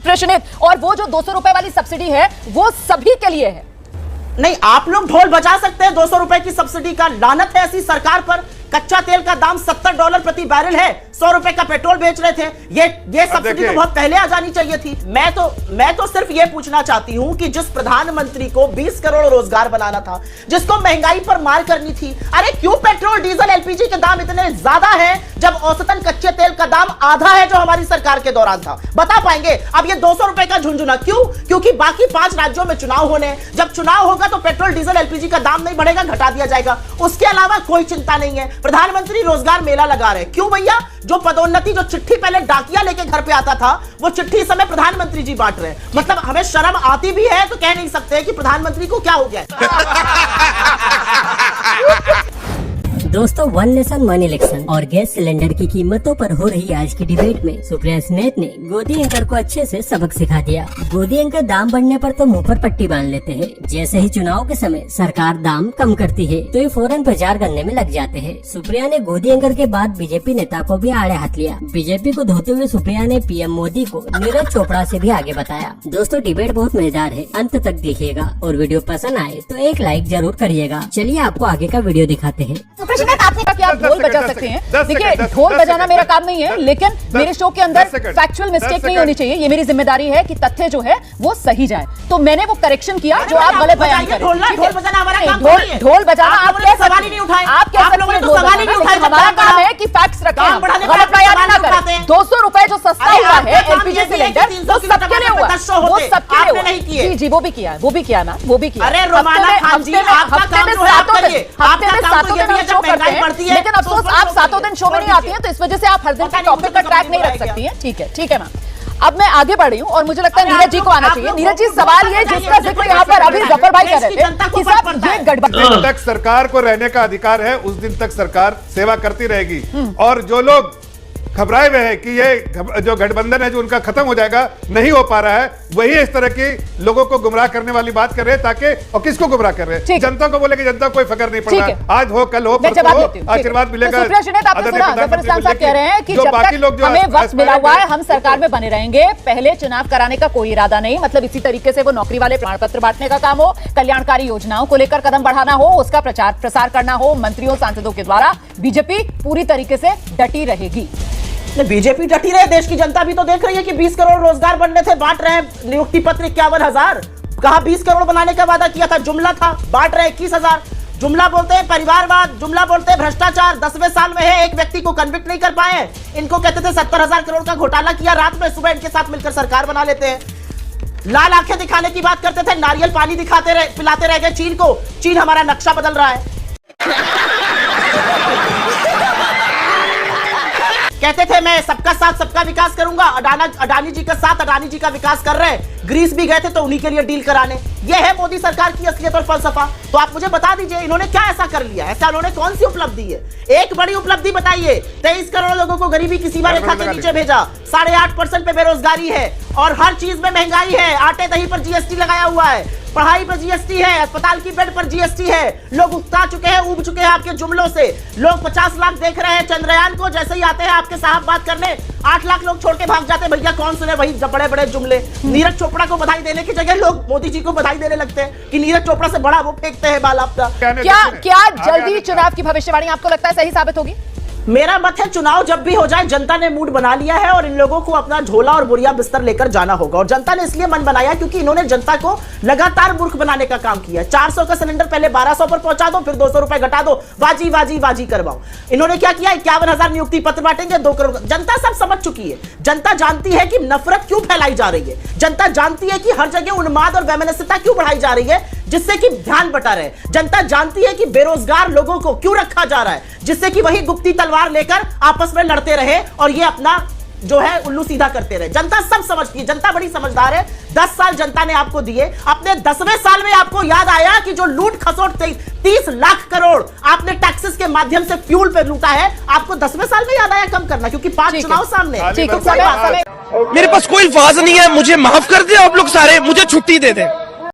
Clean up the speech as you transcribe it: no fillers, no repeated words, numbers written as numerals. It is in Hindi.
प्रश्नित और वो जो 200 रुपए वाली सब्सिडी है वो सभी के लिए है। नहीं, आप लोग ढोल बजा सकते हैं 200 रुपए की सब्सिडी का। लानत है ऐसी सरकार पर। कच्चा तेल का दाम $70 प्रति बैरल है, 100 रुपए का पेट्रोल बेच रहे थे। ये सब्सिडी तो बहुत पहले आ जानी चाहिए थी। मैं तो सिर्फ ये पूछना चाहती हूं कि जिस प्रधानमंत्री को 20 करोड़ रोजगार बनाना था, जिसको महंगाई पर मार करनी थी, अरे क्यों पेट्रोल डीजल एलपीजी के दाम इतने ज्यादा है जब औसतन कच्चे तेल का दाम आधा है जो हमारी सरकार के दौरान था? बता पाएंगे? अब ये 200 रुपए का झुंझुना क्यों? क्योंकि बाकी 5 राज्यों में चुनाव होने, जब चुनाव होगा तो पेट्रोल डीजल एलपीजी का दाम नहीं बढ़ेगा, घटा दिया जाएगा। उसके अलावा कोई चिंता नहीं है। प्रधानमंत्री रोजगार मेला लगा रहे, क्यों भैया? जो पदोन्नति, जो चिट्ठी पहले डाकिया लेके घर पे आता था, वो चिट्ठी इस समय प्रधानमंत्री जी बांट रहे हैं। मतलब हमें शर्म आती भी है तो कह नहीं सकते कि प्रधानमंत्री को क्या हो गया। दोस्तों, वन नेशन वन इलेक्शन और गैस सिलेंडर की कीमतों पर हो रही आज की डिबेट में सुप्रिया स्नेत ने गोदी एंकर को अच्छे से सबक सिखा दिया। गोदी एंकर दाम बढ़ने पर तो मुंह पर पट्टी बांध लेते हैं, जैसे ही चुनाव के समय सरकार दाम कम करती है तो ये फौरन प्रचार करने में लग जाते हैं। सुप्रिया ने गोदी एंकर के बाद बीजेपी नेता को भी आड़े हाथ लिया। बीजेपी को धोते हुए सुप्रिया ने पीएम मोदी को नीरज चोपड़ा से भी आगे बताया। दोस्तों, डिबेट बहुत मजेदार है, अंत तक देखिएगा और वीडियो पसंद आए तो एक लाइक जरूर करिएगा। चलिए आपको आगे का वीडियो दिखाते हैं। आपने कहा कि आप ढोल बजा सकते हैं। देखिए, ढोल बजाना मेरा काम नहीं है, लेकिन मेरे शो के अंदर फैक्चुअल मिस्टेक नहीं होनी चाहिए। ये मेरी जिम्मेदारी है कि तथ्य जो है वो सही जाए। तो मैंने वो करेक्शन किया जो आप गलत बयान कर रहे हैं। ढोल बजाना आप सवाल ही नहीं उठाए, हमारा काम है कि फैक्ट्स रखें, गलत बयान ना करें। 200 रुपए जो सस्ता हुआ है एलपीजी सिलेंडर, वो सबके लिए हुआ, वो सबके लिए हुआ। जी, वो भी किया, वो भी किया ना, वो भी किया। अरे रोमाना खान जी, हफ्ते में 7 दिन शो करते हैं, लेकिन अफसोस आप 7 दिन शो में नहीं आती हैं, तो इस वजह से आप हर दिन के टॉपिक का ट्रैक नहीं रख सकती हैं। ठीक है मैम। अब मैं आगे बढ़ रही हूँ और मुझे लगता है नीरज जी को आना चाहिए। नीरज जी, सवाल ये जिसका जिक्र यहाँ पर अभी जफर भाई कर रहे थे कि साहब ये गड़बड़, जिन तक सरकार को रहने का अधिकार है उस दिन तक सरकार सेवा करती रहेगी। और जो लोग घबराए हुए हैं कि ये जो गठबंधन है जो उनका खत्म हो जाएगा, नहीं हो पा रहा है, वही इस तरह की लोगों को गुमराह करने वाली बात कर रहे हैं, ताकि और किसको गुमराह कर रहे हैं? जनता को बोले कि जनता को कोई फर्क नहीं पड़ रहा। आज हो, कल हो, परसों हो, आशीर्वाद मिलेगा। कह रहे हैं कि जब तक हमें वक्त मिला हुआ है हम सरकार में बने रहेंगे। पहले चुनाव कराने का कोई इरादा नहीं, मतलब इसी तरीके से वो नौकरी वाले प्रमाण पत्र बांटने का काम हो, कल्याणकारी योजनाओं को लेकर कदम बढ़ाना हो, उसका प्रचार प्रसार करना हो मंत्रियों सांसदों के द्वारा, बीजेपी पूरी तरीके से डटी रहेगी। बीजेपी डटी रहे, देश की जनता भी तो देख रही है कि 20 करोड़ रोजगार बनने थे, बांट रहे हैं नियुक्ति पत्र 51,000। कहा 20 करोड़ बनाने का वादा किया था, जुमला था, बांट रहे 21,000। जुमला बोलते हैं परिवारवाद, जुमला बोलते हैं भ्रष्टाचार। 10वें साल में है, एक व्यक्ति को कन्विक्ट नहीं कर पाए। इनको कहते थे 70,000 करोड़ का घोटाला किया, रात में सुबह इनके साथ मिलकर सरकार बना लेते हैं। लाल आंखें दिखाने की बात करते थे, नारियल पानी दिखाते रहे, पिलाते रह गए चीन को। चीन हमारा नक्शा बदल रहा है। कहते थे मैं सबका साथ सबका विकास करूंगा, अडानी जी का साथ अडानी जी का विकास कर रहे हैं। ग्रीस भी गए थे तो उन्हीं के लिए डील कराने। ये है मोदी सरकार की असलियत और फलसफा। तो आप मुझे बता दीजिए इन्होंने क्या ऐसा कर लिया, ऐसा उन्होंने कौन सी उपलब्धि है? एक बड़ी उपलब्धि बताइए। 23 करोड़ लोगों को गरीबी की सीमा रेखा के नीचे भेजा, 8.5% पे बेरोजगारी है और हर चीज में महंगाई है। आटे दही पर जीएसटी लगाया हुआ है, पढ़ाई पर जीएसटी है, अस्पताल की बेड पर जीएसटी है। लोग उकता चुके हैं, उब चुके हैं आपके जुमलों से। लोग 50 लाख देख रहे हैं चंद्रयान को, जैसे ही आते हैं आपके साहब बात करने 8 लाख लोग छोड़ के भाग जाते हैं। भैया कौन सुने वही बड़े बड़े जुमले। नीरज चोपड़ा को बधाई देने की जगह लोग मोदी जी को बधाई देने लगते हैं कि नीरज चोपड़ा से बड़ा वो फेंकते हैं बाल आपका। क्या जल्दी चुनाव की भविष्यवाणी आपको लगता है सही साबित होगी? मेरा मत है चुनाव जब भी हो जाए, जनता ने मूड बना लिया है और इन लोगों को अपना झोला और बोरिया बिस्तर लेकर जाना होगा। और जनता ने इसलिए मन बनाया क्योंकि इन्होंने जनता को लगातार मूर्ख बनाने का काम किया। 400 का सिलेंडर पहले 1200 पर पहुंचा दो, फिर 200 रुपए घटा दो, बाजी बाजी बाजी करवाओ। इन्होंने क्या किया? 51,000 नियुक्ति पत्र बांटेंगे, 2 करोड़। जनता सब समझ चुकी है। जनता जानती है कि नफरत क्यों फैलाई जा रही है। जनता जानती है कि हर जगह उन्माद और वैमनस्यता क्यों बढ़ाई जा रही है, जिससे कि ध्यान बटा रहे। जनता जानती है कि बेरोजगार लोगों को क्यों रखा जा रहा है, जिससे कि वही गुप्ती तलवार लेकर आपस में लड़ते रहे और ये अपना जो है उल्लू सीधा करते रहे। जनता सब समझती है, जनता बड़ी समझदार है। 10 साल जनता ने आपको दिए, अपने 10वें साल में आपको याद आया कि जो लूट खसोट 30 लाख करोड़ आपने टैक्सेस के माध्यम से फ्यूल पे लूटा है, आपको 10वें साल में याद आया कम करना, क्योंकि 5 चुनाव सामने। मेरे पास कोई अल्फाज नहीं है, मुझे माफ कर दे आप लोग सारे, मुझे छुट्टी दे दें।